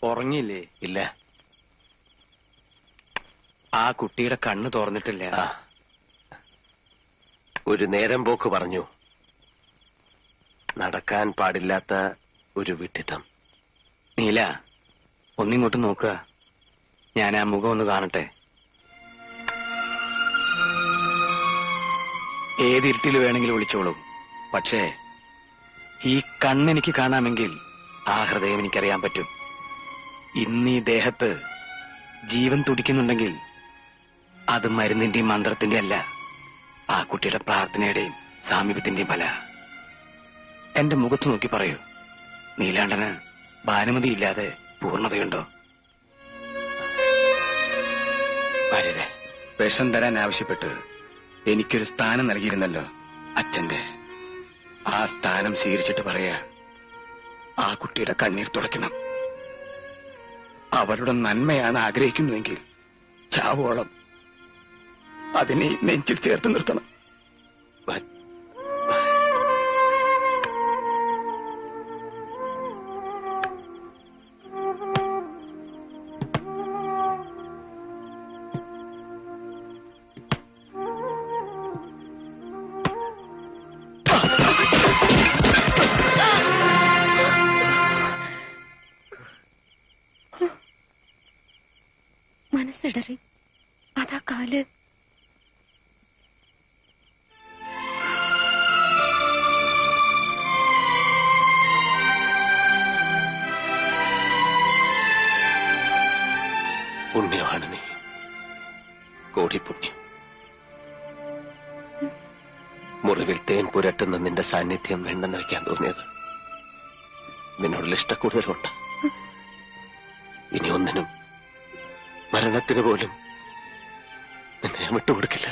ഉറങ്ങിയില്ലേ? ഇല്ല. ആ കുട്ടിയുടെ കണ്ണ് തുറന്നിട്ടില്ല. ഒരു നേരം പോക്ക് പറഞ്ഞു. നടക്കാൻ പാടില്ലാത്ത ഒരു വിഡ്ഢിത്തം. നീല, ഒന്നിങ്ങോട്ട് നോക്കുക. ഞാൻ ആ മുഖം ഒന്ന് കാണട്ടെ. ഏതിരുട്ടിൽ വേണമെങ്കിലും വിളിച്ചോളൂ. പക്ഷേ ഈ കണ്ണെനിക്ക് കാണാമെങ്കിൽ ആ ഹൃദയം എനിക്കറിയാൻ പറ്റും. ഇന്ന് ഈ ദേഹത്ത് ജീവൻ തുടിക്കുന്നുണ്ടെങ്കിൽ അത് മരുന്നിന്റെയും മന്ത്രത്തിന്റെ അല്ല, ആ കുട്ടിയുടെ പ്രാർത്ഥനയുടെയും സാമീപ്യത്തിന്റെയും ഫല. എന്റെ മുഖത്ത് നോക്കി പറയൂ, നീലാണ്ടന് ഭാനുമതി ഇല്ലാതെ പൂർണ്ണതയുണ്ടോ? വിഷം തരാൻ ആവശ്യപ്പെട്ട് എനിക്കൊരു സ്ഥാനം നൽകിയിരുന്നല്ലോ അച്ഛന്റെ. ആ സ്ഥാനം സ്വീകരിച്ചിട്ട് പറയാ, ആ കുട്ടിയുടെ കണ്ണീർ തുടയ്ക്കണം. അവരുടെ നന്മയാണ് ആഗ്രഹിക്കുന്നുവെങ്കിൽ ചാവോളം അതിനെ നെഞ്ചിൽ ചേർത്ത് നിർത്തണം. മനസ്സിടറി. അതാ കാല്. പുണ്യമാണ് നീ, കോടി പുണ്യം. മുറിവിൽ തേൻ പുരട്ടുന്ന നിന്റെ സാന്നിധ്യം വേണ്ടെന്ന് വയ്ക്കാൻ തോന്നിയത് നിന്നോടുള്ള ഇഷ്ടക്കൂടുതലുണ്ട്. ഇനി ഒന്നിനും, മരണത്തിന് പോലും നിന്നെ വിട്ടുകൊടുക്കില്ല.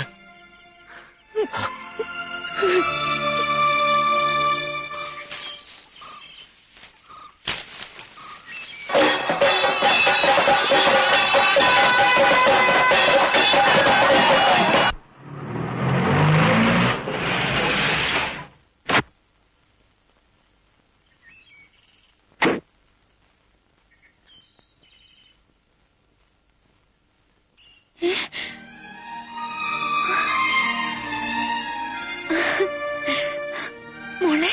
മോളെ.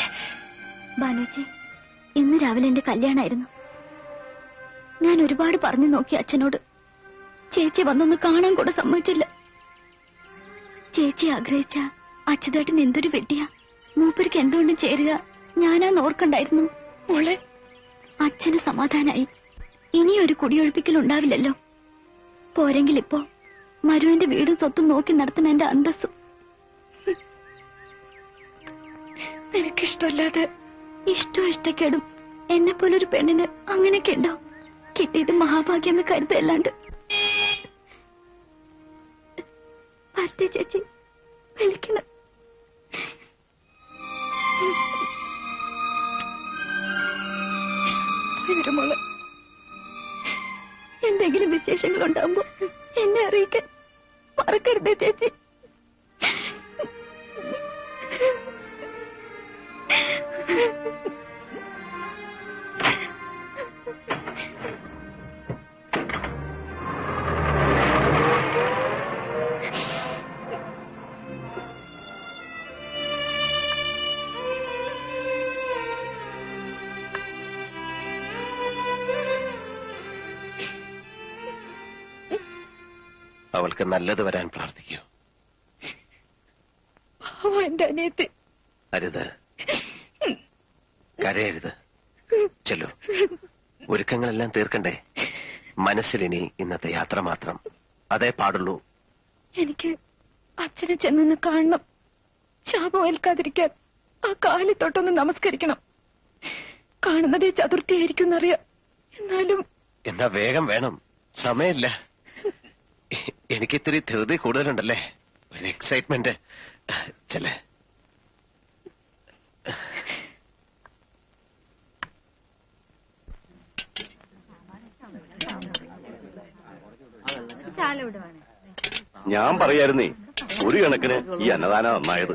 ബാനുജി, ഇന്ന് രാവിലെ എന്റെ കല്യാണമായിരുന്നു. ഞാൻ ഒരുപാട് പറഞ്ഞു നോക്കി അച്ഛനോട്. ചേച്ചി വന്നൊന്ന് കാണാൻ കൂടെ സമ്മതിച്ചില്ല. ചേച്ചി ആഗ്രഹിച്ച അച്യുതേട്ടൻ എന്തൊരു വെട്ടിയാ. മൂപ്പർക്ക് എന്തുകൊണ്ടും ചേരുക ഞാനാന്ന് ഓർക്കണ്ടായിരുന്നു. മോളെ, അച്ഛന് സമാധാനായി. ഇനിയൊരു കുടിയൊഴിപ്പിക്കൽ ഉണ്ടാവില്ലല്ലോ. പോരെങ്കിൽ ഇപ്പോ മരുവിന്റെ വീടും സ്വത്തും നോക്കി നടത്തുന്ന എന്റെ അന്തസ്സും. നിനക്കിഷ്ടമല്ലാതെ ഇഷ്ടവും ഇഷ്ടക്കേടും എന്നെ പോലൊരു പെണ്ണിന് അങ്ങനെയൊക്കെ ഉണ്ടോ? കിട്ടിയത് മഹാഭാഗ്യം എന്ന് കരുതല്ലാണ്ട്. ഭാരതി ചേച്ചി വിളിക്കണം. മോളെ, എന്തെങ്കിലും വിശേഷങ്ങൾ ഉണ്ടാകുമ്പോ എന്നെ അറിയിക്കാൻ മറക്കരുതേ ചേച്ചി. അവൾക്ക് നല്ലത് വരാൻ പ്രാർത്ഥിക്കൂ. എന്റെ അനിയത്തി. അരുത്, കരയരുത്. ചെല്ലു, ഒരുക്കങ്ങളെല്ലാം തീർക്കണ്ടേ? മനസ്സിലിനി ഇന്നത്തെ യാത്ര മാത്രം, അതേ പാടുള്ളൂ. എനിക്ക് അച്ഛനെ ചെന്നൊന്ന് കാണണം. ശാപം ഏൽക്കാതിരിക്കാൻ ആ കാലി തൊട്ടൊന്ന് നമസ്കരിക്കണം. കാണുന്നതേ ചതുർത്ഥിയായിരിക്കും എന്നറിയാം. എന്നാലും എന്നാ വേഗം വേണം, സമയമില്ല. എനിക്കിത്തിരി ധൃതി കൂടുതലുണ്ടല്ലേ, ഒരു എക്സൈറ്റ്മെന്റ്. ചെല്ലേ. ഞാൻ പറയായിരുന്നേ, ഒരു കണക്കിന് ഈ അന്നദാനം നന്നായത്.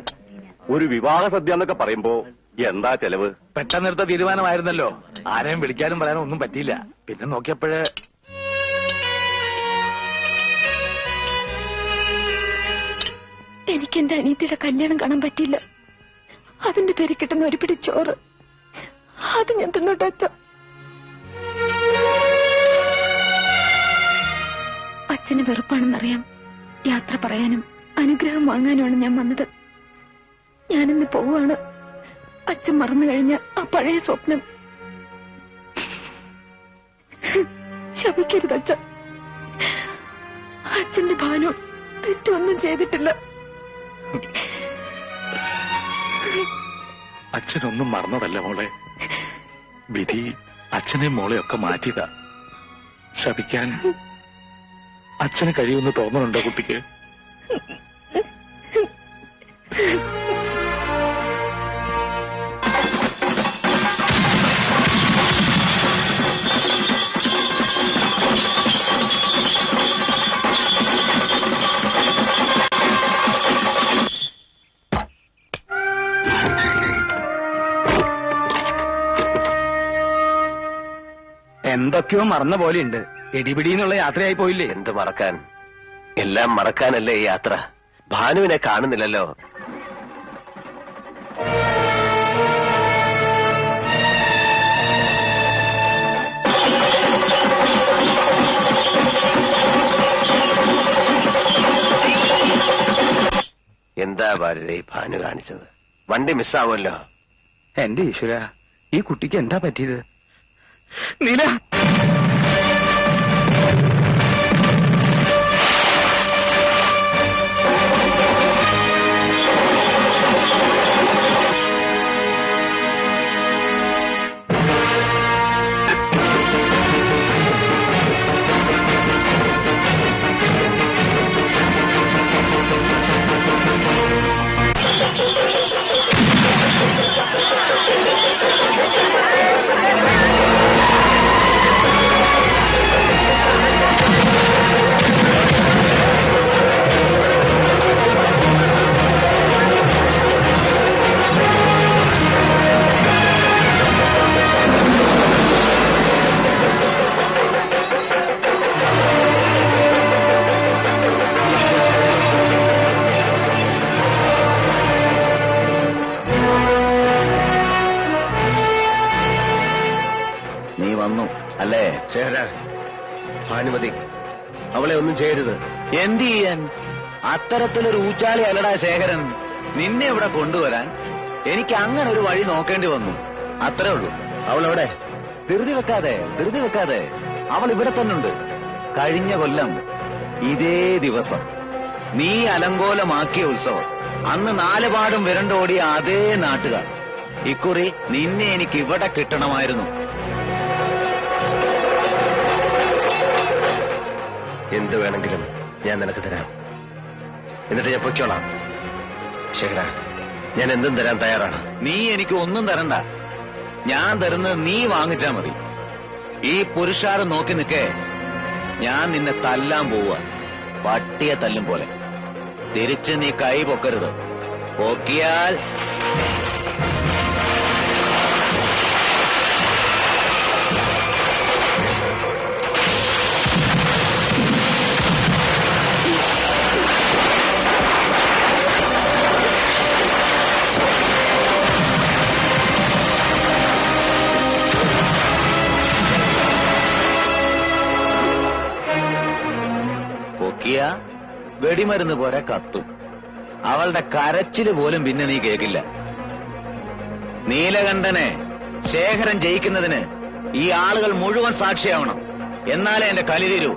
ഒരു വിവാഹ സദ്യ എന്നൊക്കെ പറയുമ്പോ എന്താ ചെലവ്? പെട്ടെന്നെടുത്ത തീരുമാനമായിരുന്നല്ലോ. ആരെയും വിളിക്കാനും പറയാനും ഒന്നും പറ്റിയില്ല. പിന്നെ നോക്കിയപ്പോഴേ എനിക്ക് എന്റെ അനിയത്തിയുടെ കല്യാണം കാണാൻ പറ്റിയില്ല. അതിന്റെ പേര് കിട്ടുന്ന ഒരു പിടി ചോറ് അത് ഞാൻ തിന്നോട്ടെ അച്ഛ. അച്ഛന് വെറുപ്പാണെന്നറിയാം. യാത്ര പറയാനും അനുഗ്രഹം വാങ്ങാനുമാണ് ഞാൻ വന്നത്. ഞാനിന്ന് പോവാണ്. അച്ഛൻ മറന്നു കഴിഞ്ഞ ആ പഴയ സ്വപ്നം ശപിക്കരുത് അച്ഛ. അച്ഛന്റെ ഭാനു തെറ്റൊന്നും ചെയ്തിട്ടില്ല. അച്ഛനൊന്നും മറന്നതല്ല മോളെ. വിധി അച്ഛനെ മോളെയൊക്കെ മാറ്റിയതാ. ശപിക്കാൻ അച്ഛന് കഴിയുമെന്ന് തോന്നുന്നുണ്ടോ കുട്ടിക്ക്? എന്തൊക്കെയോ മറന്ന പോലെയുണ്ട്. എടിപിടിന്നുള്ള യാത്രയായി പോയില്ലേ? എന്ത് മറക്കാൻ? എല്ലാം മറക്കാനല്ലേ ഈ യാത്ര. ഭാനുവിനെ കാണുന്നില്ലല്ലോ. എന്താ ഭാരതി ഭാനു കാണിച്ചത്? വണ്ടി മിസ്സാവുമല്ലോ. എന്റെ ഈശ്വര, ഈ കുട്ടിക്ക് എന്താ പറ്റിയത്? നീല, അല്ലേ ശേഖര? ഭാനുമതി അവളെ ഒന്നും ചെയ്യരുത്. എന്ത് ചെയ്യാൻ? അത്തരത്തിലൊരു ഊച്ചാളി അല്ലടാ ശേഖരൻ. നിന്നെ ഇവിടെ കൊണ്ടുവരാൻ എനിക്ക് അങ്ങനെ ഒരു വഴി നോക്കേണ്ടി വന്നു. അത്രേ ഉള്ളൂ. അവളെവിടെ? ധൃതി വെക്കാതെ അവൾ ഇവിടെ തന്നുണ്ട്. കഴിഞ്ഞ കൊല്ലം ഇതേ ദിവസം നീ അലങ്കോലമാക്കിയ ഉത്സവം, അന്ന് നാലുപാടും വിരണ്ടോടിയ അതേ നാട്ടുകാർ. ഇക്കുറി നിന്നെ എനിക്ക് ഇവിടെ കിട്ടണമായിരുന്നു. എന്ത് വേണമെങ്കിലും ഞാൻ നിനക്ക് തരാം. എന്നിട്ട് ഞാൻ പൊയ്ക്കോളാം. ശേഖര, ഞാൻ എന്തും തരാൻ തയ്യാറാണ്. നീ എനിക്ക് ഒന്നും തരണ്ട. ഞാൻ തരുന്നത് നീ വാങ്ങിച്ചാ മതി. ഈ പുരുഷാരം നോക്കി നിൽക്കേ. ഞാൻ നിന്നെ തല്ലാൻ പോവുക, പട്ടിയെ തല്ലും പോലെ. തിരിച്ച് നീ കൈ പൊക്കരുത്. പൊക്കിയാൽ വെടിമരുന്ന് പോലെ കത്തും. അവളുടെ കരച്ചില് പോലും പിന്നെ നീ കേൾക്കില്ല. നീലകണ്ഠനെ ശേഖരൻ ജയിക്കുന്നതിന് ഈ ആളുകൾ മുഴുവൻ സാക്ഷിയാവണം. എന്നാലേ എന്റെ കലി തീരൂ.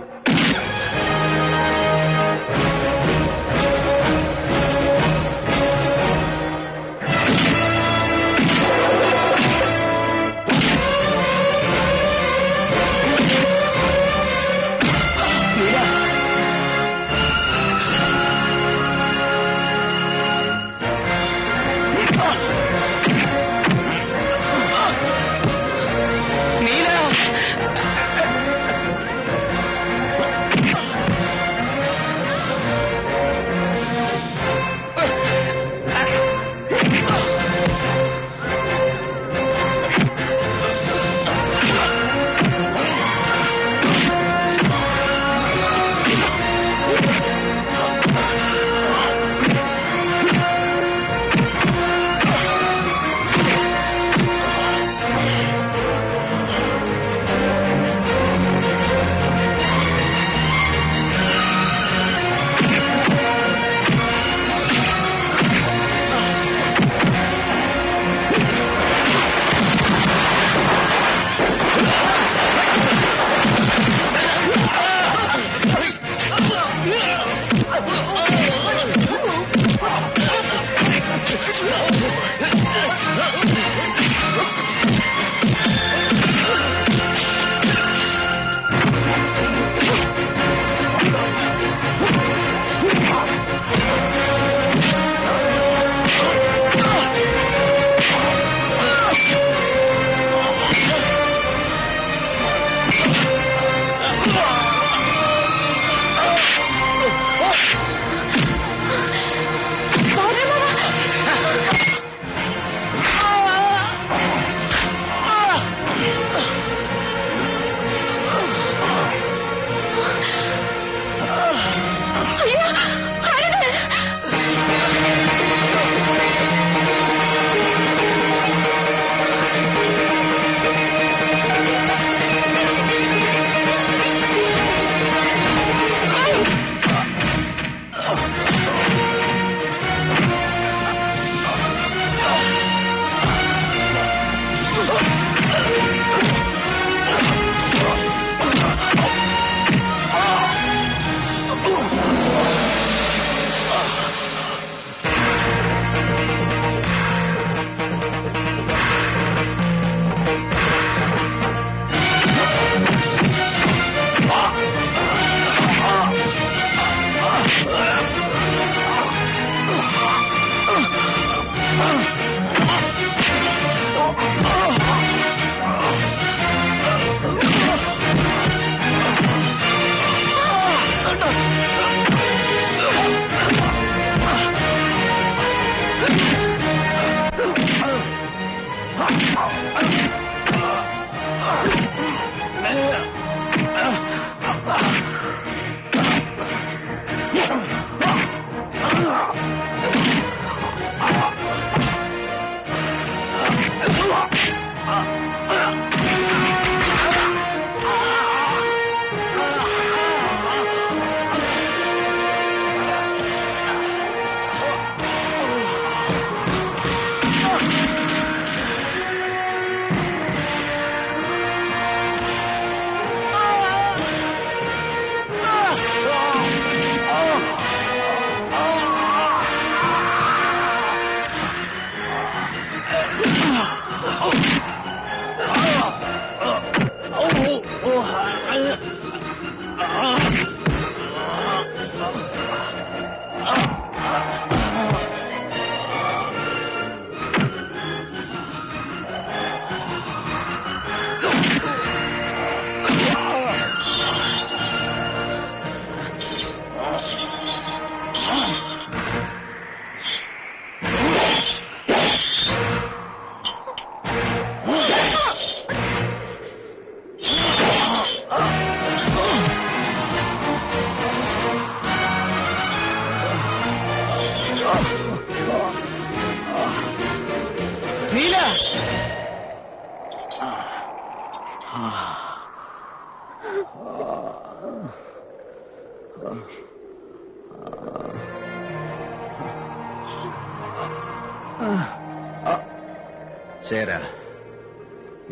ശേര,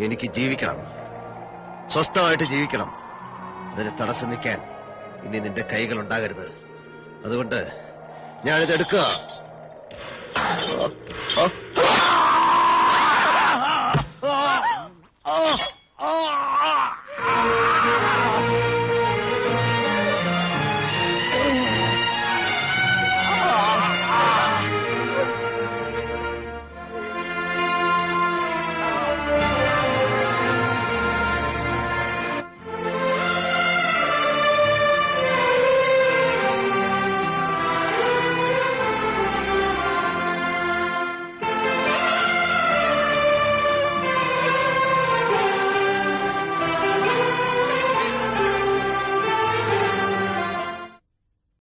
എനിക്ക് ജീവിക്കണം, സ്വസ്ഥമായിട്ട് ജീവിക്കണം. അതിന് തടസ്സം നിൽക്കാൻ ഇനി നിന്റെ കൈകൾ ഉണ്ടാകരുത്. അതുകൊണ്ട് ഞാനിതെടുക്കുക.